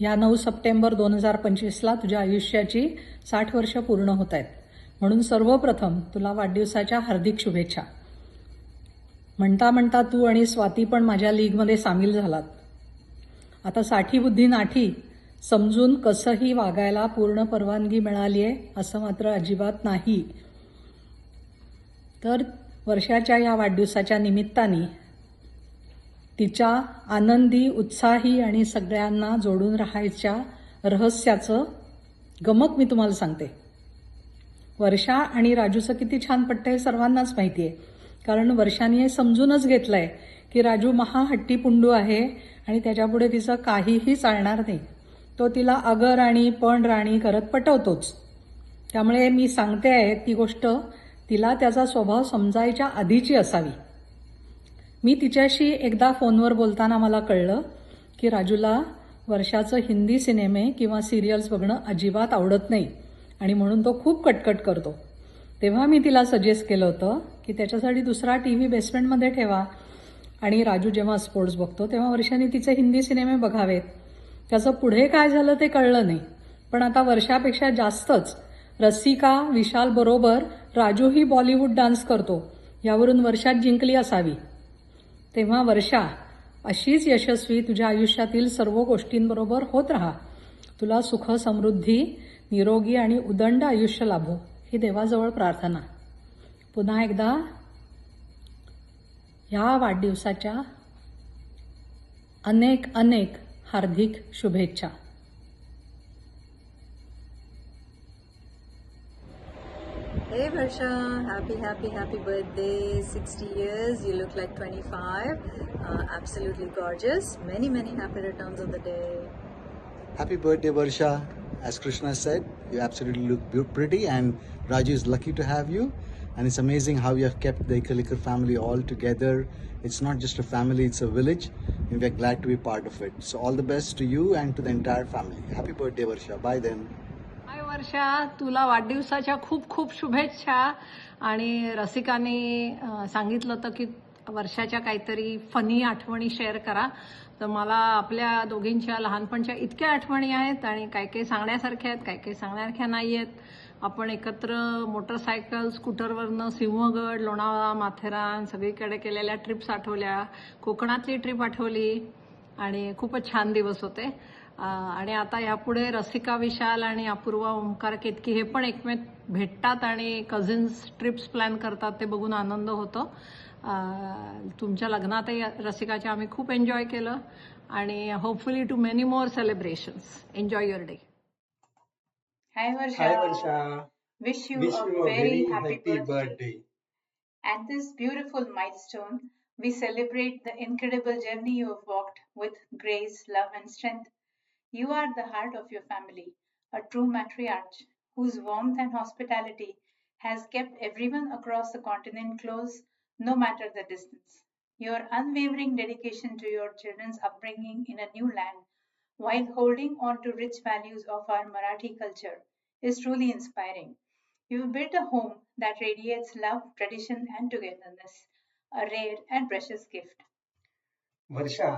या 9 सप्टेंबर 2025ला तुझ्या आयुष्याची 60 वर्ष पूर्ण होत आहेत. म्हणून सर्वप्रथम तुला वाढदिवसाच्या हार्दिक शुभेच्छा. म्हणता म्हणता तू आणि स्वाती पण माझ्या लीगमध्ये सामील झालात. आता 60 बुद्धी नाठी समजून कसंही वागायला पूर्ण परवानगी मिळाली आहे असं मात्र अजिबात नाही. तर वर्षाच्या या वाढदिवसाच्या निमित्ताने तिच्या आनंदी, उत्साही आणि सगळ्यांना जोडून राहायच्या रहस्याचं गमक मी तुम्हाला सांगते. वर्षा आणि राजूचं किती छान पटतं हे सर्वांनाच माहिती आहे. कारण वर्षाने हे समजूनच घेतलंय की राजू महाहट्टी पुंडू आहे आणि त्याच्यापुढे तिचं काहीही चालणार नाही. तो तिला अगर आणि पण राणी करत पटवतोच. त्यामुळे मी सांगते आहे ती गोष्ट तिला त्याचा स्वभाव समजायच्या आधीची असावी. मी तिच्याशी एकदा फोनवर बोलताना मला कळलं की राजूला वर्षाचं हिंदी सिनेमे किंवा सिरियल्स बघणं अजिबात आवडत नाही आणि म्हणून तो खूप कटकट करतो. तेव्हा मी तिला सजेस्ट केलं होतं की त्याच्यासाठी दुसरा टीव्ही बेसमेंटमध्ये ठेवा आणि राजू जेव्हा स्पोर्ट्स बघतो तेव्हा वर्षाने तिचे हिंदी सिनेमे बघावेत. त्याचं पुढे काय झालं ते कळलं नाही. पण आता वर्षापेक्षा जास्तच रसिका विशाल बरोबर राजूही बॉलिवूड डान्स करतो यावरून वर्षात जिंकली असावी. तेव्हा वर्षा अशीच यशस्वी तुझ्या आयुष्यातील सर्व गोष्टींबरोबर होत राहा. तुला सुख समृद्धी, निरोगी आणि उदंड आयुष्य लाभो ही देवाजवळ प्रार्थना. पुन्हा एकदा ह्या वाढदिवसाच्या अनेक अनेक हार्दिक शुभेच्छा. Hey Varsha, happy birthday, 60 years, you look like 25, absolutely gorgeous, many happy returns of the day. Happy birthday, Varsha. As Krishna said, you absolutely look pretty, and Raju is lucky to have you. And it's amazing how you have kept the Ikalikar family all together. It's not just a family, it's a village, and we're glad to be part of it. So all the best to you and to the entire family. Happy birthday, Varsha. Bye then. हाय वर्षा, तुला वाढदिवसाच्या खूप खूप शुभेच्छा. आणि रसिकाने सांगितलं होतं की वर्षाच्या काहीतरी फनी आठवणी शेअर करा. तर मला आपल्या दोघींच्या लहानपणच्या इतक्या आठवणी आहेत आणि काही सांगण्यासारख्या आहेत, काही सांगण्यासारख्या नाही आहेत. आपण एकत्र मोटरसायकल, स्कूटरवरनं सिंहगड, लोणावळा, माथेरान सगळीकडे केलेल्या ट्रिप्स आठवल्या, कोकणातली ट्रिप आठवली आणि खूपच छान दिवस होते. आणि आता यापुढे रसिका विशाल आणि अपूर्वा ओंकार केतकी हे पण एकमेक भेटतात आणि कझिन्स ट्रिप्स प्लॅन करतात ते बघून आनंद होतो. तुमच्या लग्नातही रसिकाच्या आम्ही खूप एन्जॉय केलं आणि hopefully to many more celebrations. Enjoy your day. Hi Varsha. Hi Varsha. Wish you Wish a you a very very happy happy birthday. birthday. At this beautiful milestone, we celebrate the incredible journey you have walked with grace, love, and strength. You are the heart of your family, a true matriarch whose warmth and hospitality has kept everyone across the continent close, no matter the distance. Your unwavering dedication to your children's upbringing in a new land, while holding on to rich values of our Marathi culture, is truly inspiring. You've built a home that radiates love, tradition, and togetherness, a rare and precious gift. Varsha,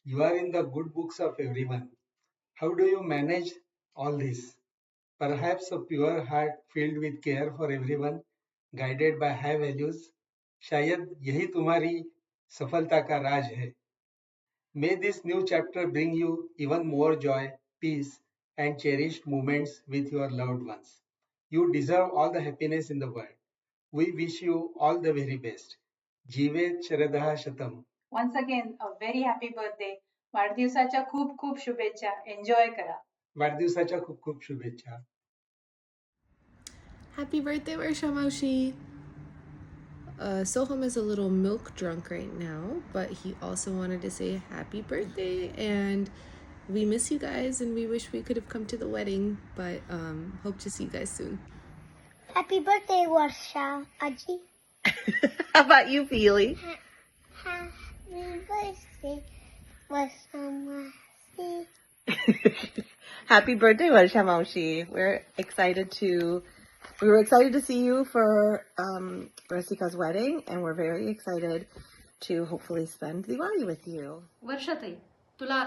you are in the good books of everyone. How do you manage all this? Perhaps a pure heart filled with care for everyone, guided by high values. शायद यही तुम्हारी सफलता का राज है. May this new chapter bring you even more joy, peace, and cherished moments with your loved ones. You deserve all the happiness in the world. We wish you all the very best. Jeevet Sharadaha Shatam. Once again, a very happy birthday. वाढदिवसाच्या खूप खूप शुभेच्छा. Enjoy करा. वाढदिवसाच्या खूप खूप शुभेच्छा. Happy birthday, Varsha Maushi. Soham is a little milk drunk right now, but he also wanted to say happy birthday, and we miss you guys, and we wish we could have come to the wedding, but hope to see you guys soon. Happy birthday, Varsha. Aji. How about you, Feely? Happy birthday, Varsha Maushi. Happy birthday, Varsha Maushi. We were excited to see you for Rasika's wedding, and we're very excited to hopefully spend Diwali with you. वर्षाताई, तुला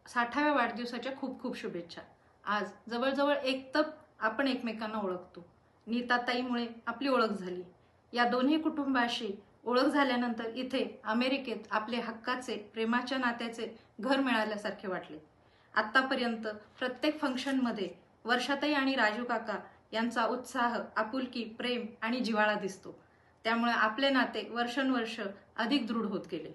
60व्या वाढदिवसाच्या खूप खूप शुभेच्छा. आज जवळजवळ एक तप आपण एकमेकांना ओळखतो. नीताताईमुळे आपली ओळख झाली. या दोन्ही कुटुंबाशी ओळख झाल्यानंतर इथे अमेरिकेत आपले हक्काचे प्रेमाच्या नात्याचे घर मिळाल्यासारखे वाटले. आत्तापर्यंत प्रत्येक फंक्शनमध्ये वर्षाताई आणि राजू काका यांचा उत्साह, आपुलकी, प्रेम आणि जिव्हाळा दिसतो. त्यामुळे आपले नाते वर्षानुवर्ष अधिक दृढ होत गेले.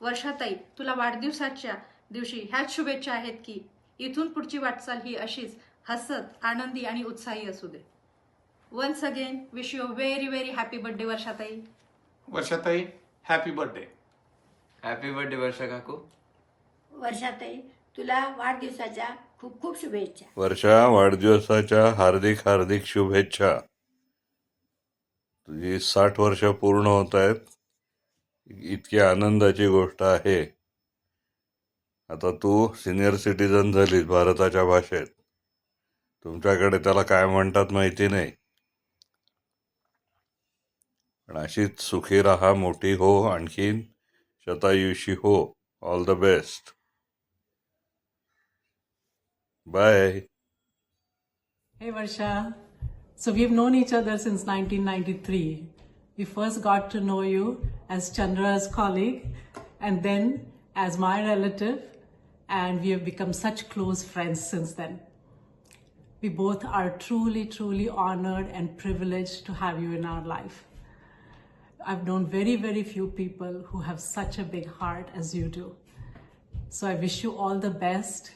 वर्षाताई, तुला वाढदिवसाच्या दिवशी ह्याच शुभेच्छा आहेत की इथून पुढची वाटचाल ही अशीच हसत, आनंदी आणि उत्साही असू दे. Once again wish you very very happy birthday वर्षाताई. वर्षाताई, happy birthday. Happy birthday Varsha काकू. वर्षाताई, तुला वाढदिवसाच्या खूप खूप शुभेच्छा. वर्षा, वाढदिवसाच्या हार्दिक हार्दिक शुभेच्छा. तुझी 60 वर्ष पूर्ण होत आहेत. इतकी आनंदाची गोष्ट आहे. आता तू सिनियर सिटीजन झालीस भारताच्या भाषेत. तुमच्याकडे त्याला काय म्हणतात माहिती नाही, पण अशीच सुखी राहा, मोठी हो, आणखीन शतायुषी हो. All the best. Bye. Hey Varsha, so we've known each other since 1993. We first got to know you as Chandra's colleague and then as my relative, and we have become such close friends since then. We both are truly, truly honored and privileged to have you in our life. I've known very, very few people who have such a big heart as you do. So I wish you all the best.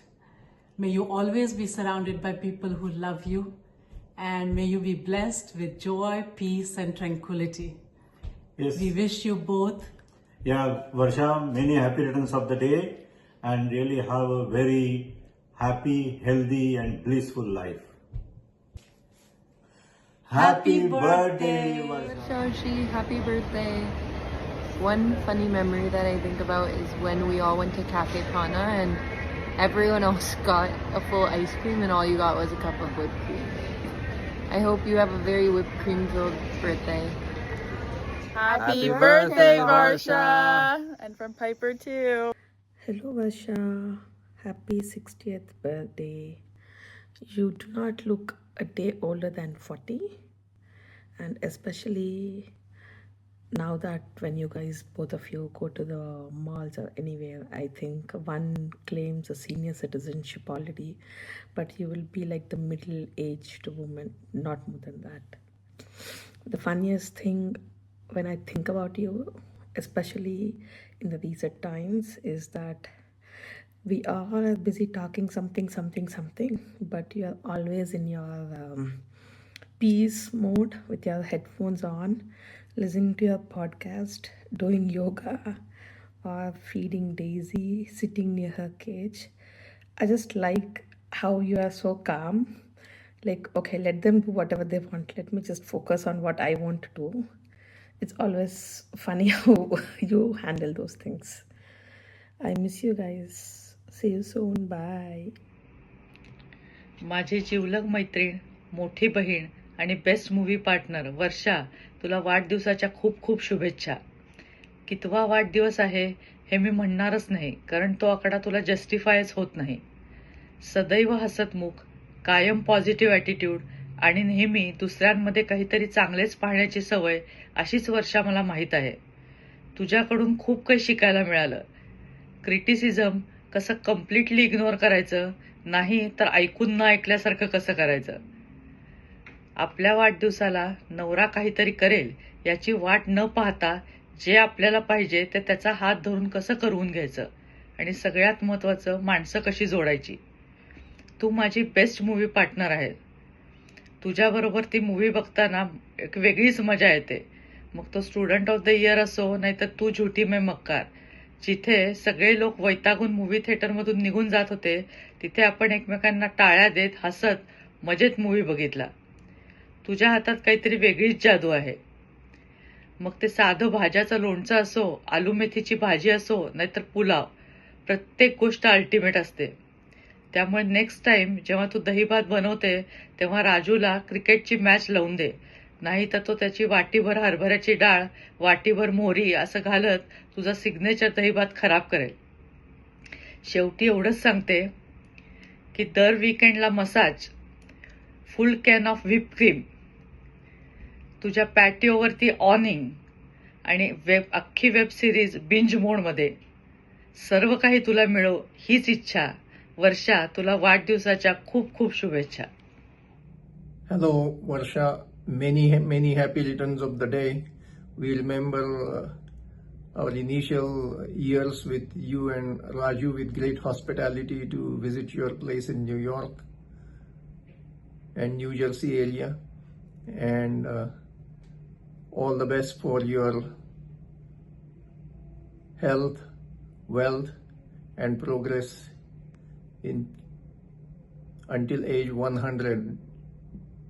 May you always be surrounded by people who love you, and may you be blessed with joy, peace, and tranquility. Yes. We wish you both. Yeah, Varsha, many happy returns of the day, and really have a very happy, healthy, and blissful life. Happy birthday, Varsha. Shashi, happy birthday. One funny memory that I think about is when we all went to Cafe Pana and everyone else got a full ice cream and all you got was a cup of whipped cream. I hope you have a very whipped cream filled birthday. Happy birthday, Varsha! And from Piper too. Hello Varsha, happy 60th birthday. You do not look a day older than 40, and especially now that when you guys, both of you, go to the malls or anywhere, I think one claims a senior citizenship already, but you will be like the middle-aged woman, not more than that. The funniest thing when I think about you, especially in the recent times, is that we all are busy talking something, but you are always in your peace mode with your headphones on, listening to your podcast, doing yoga, or feeding Daisy, sitting near her cage. I just like how you are so calm. Like, okay, let them do whatever they want. Let me just focus on what I want to do. It's always funny how you handle those things. I miss you guys. See you soon. Bye. माझी जिवलग मैत्रीण, मोठी बहीण आणि best movie partner वर्षा, तुला वाढदिवसाच्या खूप खूप शुभेच्छा. कितवा वाढदिवस आहे हे मी म्हणणारच नाही, कारण तो आकडा तुला जस्टिफायच होत नाही. सदैव हसतमुख, कायम पॉझिटिव्ह ॲटिट्यूड आणि नेहमी दुसऱ्यांमध्ये काहीतरी चांगलेच पाहण्याची सवय, अशीच वर्षा मला माहीत आहे. तुझ्याकडून खूप काही शिकायला मिळालं. क्रिटिसिझम कसं कम्प्लिटली इग्नोर करायचं, नाही तर ऐकून न ऐकल्यासारखं कसं करायचं. आपल्या वाढदिवसाला नवरा काहीतरी करेल याची वाट न पाहता जे आपल्याला पाहिजे ते त्याचा हात धरून कसं करवून घ्यायचं, आणि सगळ्यात महत्त्वाचं माणसं कशी जोडायची. तू माझी बेस्ट मूवी पार्टनर आहे. तुझ्याबरोबर ती मूवी बघताना एक वेगळीच मजा येते. मग तो स्टुडंट ऑफ द इयर असो, नाहीतर तू झुटी में मक्कार. जिथे सगळे लोक वैतागून मूवी थिएटरमधून निघून जात होते, तिथे आपण एकमेकांना टाळ्या देत हसत मजेत मूवी बघितला. तुझ्या हातात काहीतरी वेगळीच जादू आहे. मग ते साधं भाज्याचं लोणचं असो, आलू मेथीची भाजी असो, नाहीतर पुलाव, प्रत्येक गोष्ट अल्टिमेट असते. त्यामुळे नेक्स्ट टाइम जेव्हा तू दहीभात बनवते तेव्हा राजूला क्रिकेटची मॅच लावून दे, नाही तर तो त्याची वाटीभर हरभऱ्याची डाळ, वाटीभर मोहरी असं घालत तुझा सिग्नेचर दहीभात खराब करेल. शेवटी एवढंच सांगते की दर वीकेंडला massage, full can of whip cream, तुझ्या पॅटिओवरती ऑनिंग आणि अख्खी वेब सिरीज बिंज मोडमध्ये सर्व काही तुला मिळो हीच इच्छा. वर्षा, तुला वाढदिवसाच्या खूप खूप शुभेच्छा. Hello, Varsha. Many happy returns of the day. We remember our initial years with you and Raju with great hospitality to visit your place in New York and New Jersey area. And all the best for your health, wealth, and progress until age 100.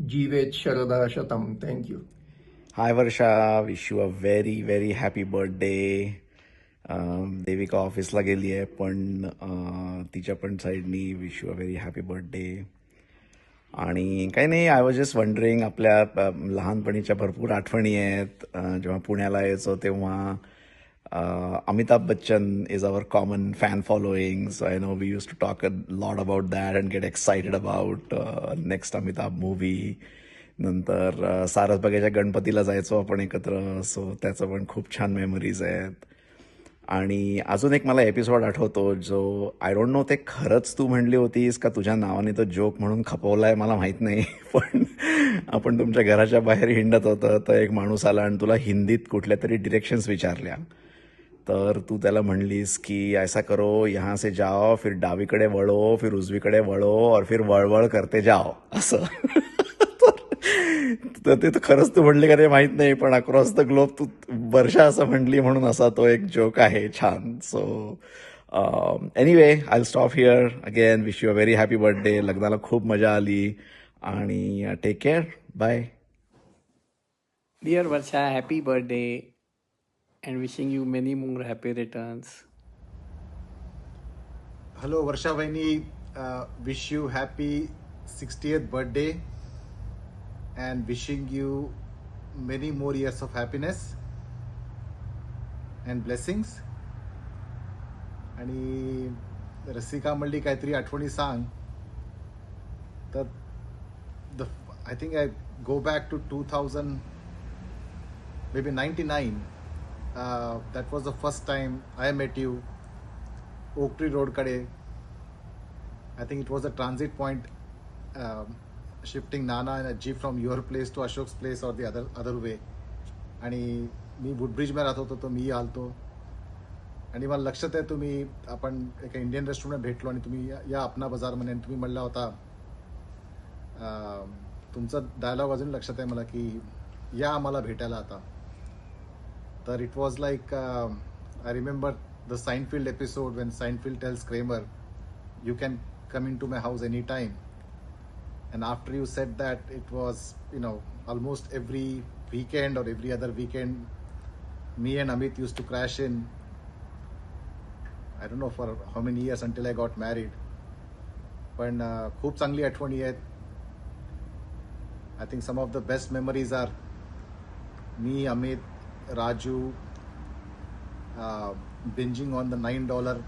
Jivet Sharada Shatam. Thank you. Hi Varsha, wish you a very happy birthday. Devika ऑफिसला गेली आहे पण तिच्या पण साईडनी wish you a very happy birthday. आणि काही नाही, आय वॉज जस्ट वंडरिंग, आपल्या लहानपणीच्या भरपूर आठवणी आहेत. जेव्हा पुण्याला यायचो तेव्हा Amitabh Bachchan is our common fan following, so I know we used to talk a lot about that and get excited about next Amitabh movie. नंतर सारसबागेच्या गणपतीला जायचो आपण एकत्र, सो त्याचं पण खूप छान मेमरीज आहेत. आणि अजून एक मला एपिसोड आठवतो जो आय डोंट नो ते खरंच तू म्हणली होतीस का तुझ्या नावाने तो जोक म्हणून खपवलाय मला माहीत नाही, पण आपण तुमच्या घराच्या बाहेर हिंडत होतं तर एक माणूस आला आणि तुला हिंदीत कुठल्या तरी डिरेक्शन्स विचारल्या, तर तू त्याला म्हणलीस की ऐसा करो, यहाँ से जाओ, फिर डावीकडे वळो, फिर उजवीकडे वळो और फिर वळवळ करते जाओ, असं. तर ते तर खरंच तू म्हणली का ते माहीत नाही, पण अक्रॉस द ग्लोब तू वर्षा असं म्हणली म्हणून असा तो एक जोक आहे छान. So anyway, I stop here. Again wish you a very happy birthday. लग्नाला खूप मजा आली आणि take care. Bye. Dear Varsha, happy birthday and wishing you many more happy returns. Hello Varsha Vaini, wish you happy 60th birthday and wishing you many more years of happiness and blessings. आणि रसिका म्हणली काहीतरी आठवणी सांग, तर I think I go back to 2000, maybe 99. That was the first time I met you, Oak Tree Road kade. I think it was a transit point, shifting Nana and a jeep from your place to Ashok's place or the other way. आणि मी Woodbridge मध्ये राहत होतो, तो मी आलतो आणि मला लक्षात आहे तुम्ही आपण एका इंडियन रेस्टॉरंट भेटलो आणि तुम्ही या अपना बाजार मध्ये तुम्ही म्हणला होता, तुमचा डायलॉग अजून लक्षात आहे मला की या आम्हाला भेटायला आता. तर it was like I remember the Seinfeld episode when Seinfeld tells Kramer you can come into my house anytime. And after you said that, it was, almost every weekend or every other weekend, me and Amit used to crash in. I don't know for how many years until I got married. पण खूप चांगली आठवणी आहेत. I think some of the best memories are me, Amit, Raju, binging on the $9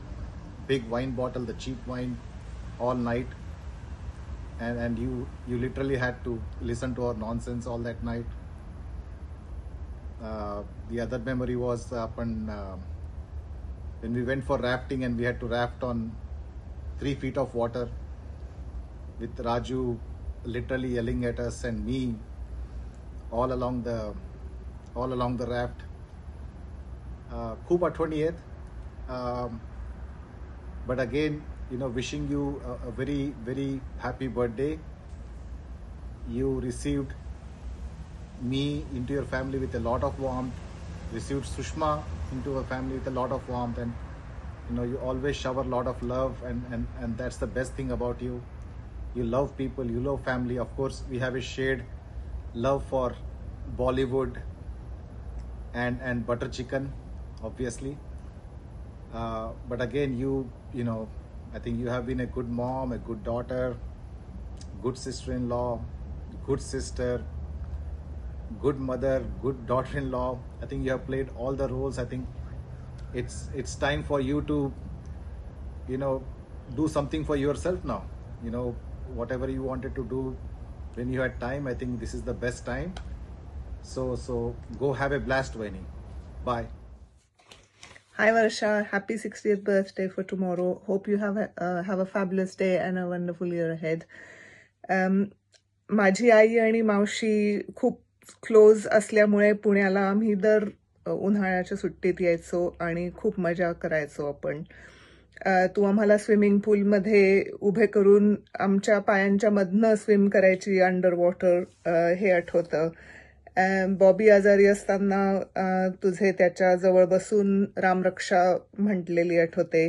big wine bottle, the cheap wine, all night, and you literally had to listen to our nonsense all that night. The other memory was when we went for rafting and we had to raft on 3 feet of water with Raju literally yelling at us and me all along the raft. खूप आठवणी आहेत. But again, wishing you a very happy birthday. You received me into your family with a lot of warmth, received Sushma into a family with a lot of warmth, and you always shower a lot of love, and that's the best thing about you. You love people, you love family. Of course, we have a shared love for Bollywood and butter chicken, obviously. But again, I think you have been a good mom, a good daughter, good sister-in-law, good sister, good mother, good daughter-in-law. I think you have played all the roles. I think it's time for you to do something for yourself now. Whatever you wanted to do when you had time, I think this is the best time. So go have a blast, Vaini. Bye. Hi Varsha, happy 60th birthday for tomorrow. Hope you have a fabulous day and a wonderful year ahead. माझी आई आणि मावशी खूप close असल्यामुळे पुण्याला आम्ही दर उन्हाळ्याच्या सुट्टीत यायचो आणि खूप मजा करायचो आपण. तू आम्हाला स्विमिंग पूलमध्ये उभे करून आमच्या पायांच्या मधनं स्विम करायची अंडर वॉटर, हे आठवतं. बॉबी आजारी असताना तुझे त्याच्या जवळ बसून रामरक्षा म्हटलेली आठवते.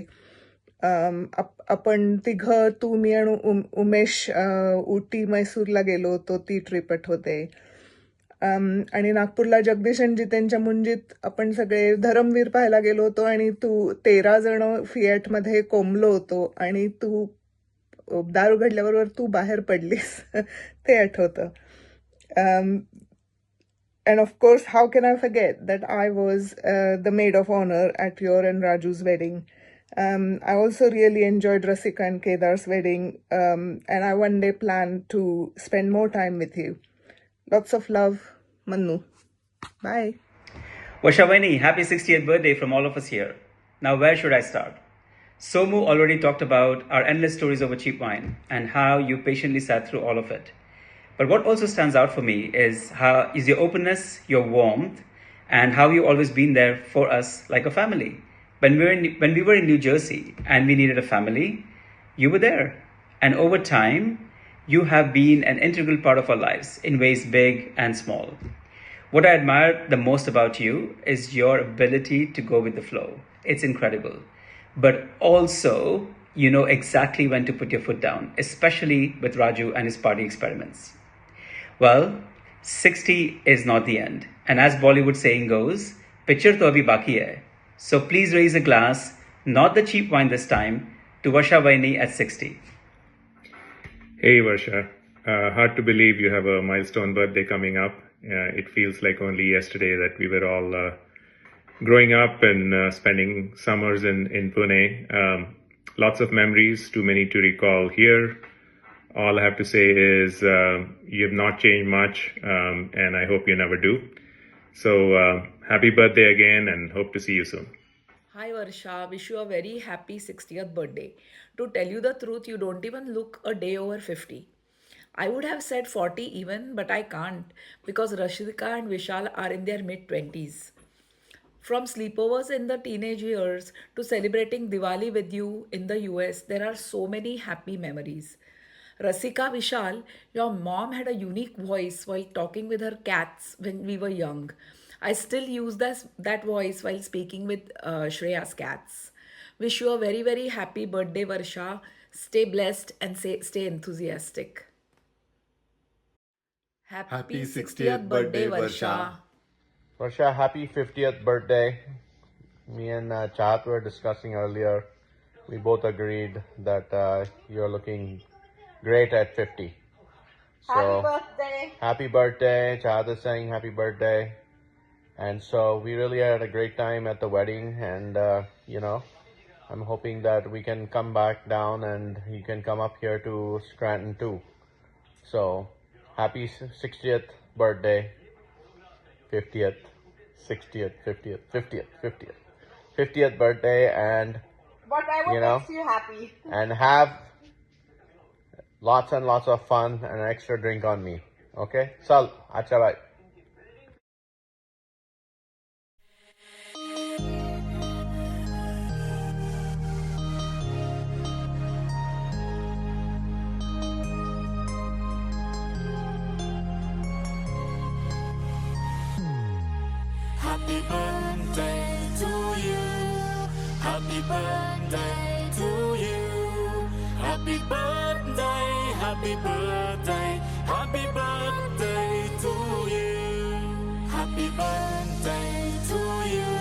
आपण तिघं, तू, मी आणि उमेश उटी मैसूरला गेलो होतो, ती ट्रिप आठवते. आणि नागपूरला जगदीश आणि जितेंच्या मुंजीत आपण सगळे धरमवीर पाहायला गेलो होतो आणि तू 13 जण फिएटमध्ये कोंबलो होतो आणि तू दार उघडल्याबरोबर तू बाहेर पडलीस, ते आठवतं. And of course, how can I forget that I was the maid of honor at your and Raju's wedding. I also really enjoyed Rasika and Kedar's wedding, and I one day plan to spend more time with you. Lots of love, Manu. Bye. Varshavani, happy 60th birthday from all of us here. Now, where should I start? Somu already talked about our endless stories over cheap wine and how you patiently sat through all of it. But what also stands out for me is your openness, your warmth, and how you've always been there for us like a family. When we were in New Jersey and we needed a family, you were there. And over time, you have been an integral part of our lives in ways big and small. What I admire the most about you is your ability to go with the flow. It's incredible. But also, you know exactly when to put your foot down, especially with Raju and his party experiments. Well, 60 is not the end. And as Bollywood saying goes, picture to abhi baki hai. So please raise a glass, not the cheap wine this time, to Varsha Vaini at 60. Hey Varsha, hard to believe you have a milestone birthday coming up. It feels like only yesterday that we were all growing up and spending summers in Pune. Lots of memories, too many to recall here. All I have to say is you have not changed much, and I hope you never do. So happy birthday again and hope to see you soon. Hi Varsha, wish you a very happy 60th birthday. To tell you the truth, you don't even look a day over 50. I would have said 40 even, but I can't because Rashika and Vishal are in their mid-20s. From sleepovers in the teenage years to celebrating Diwali with you in the US, there are so many happy memories. Rasika, Vishal, your mom had a unique voice while talking with her cats when we were young. I still use that voice while speaking with Shreya's cats. Wish you a very, very happy birthday, Varsha. Stay blessed and stay enthusiastic. Happy 60th birthday, Varsha. Varsha, happy 50th birthday. Me and Chahat were discussing earlier. We both agreed that you're looking great at 50. So, Happy birthday. Happy birthday. Chahat is saying happy birthday. And so we really had a great time at the wedding, and I'm hoping that we can come back down and you can come up here to Scranton too. So happy 60th birthday, 50th, 60th, 50th, 50th, 50th, 50th birthday, and Whatever makes you happy. And have lots and lots of fun and an extra drink on me. Okay? Sal, acha bye. Happy birthday to you. Happy birthday to you. Happy birthday, happy birthday, happy birthday to you. Happy birthday to you.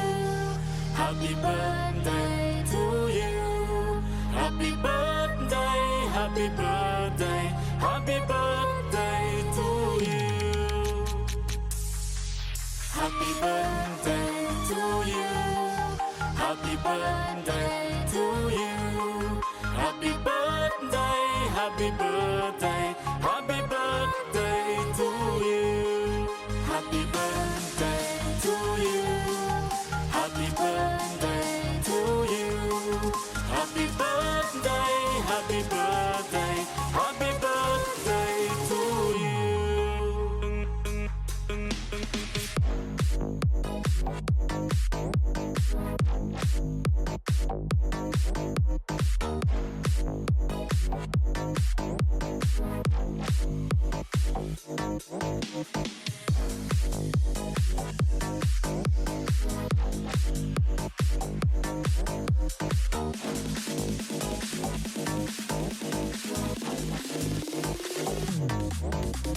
Happy birthday to you. Happy birthday, happy birthday, happy birthday to you. Happy birthday to you. Happy birthday to you. happy birthday, happy birthday to you. Happy birthday to you. Happy birthday to you. Happy birthday, happy birthday, happy birthday to you.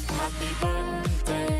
Happy birthday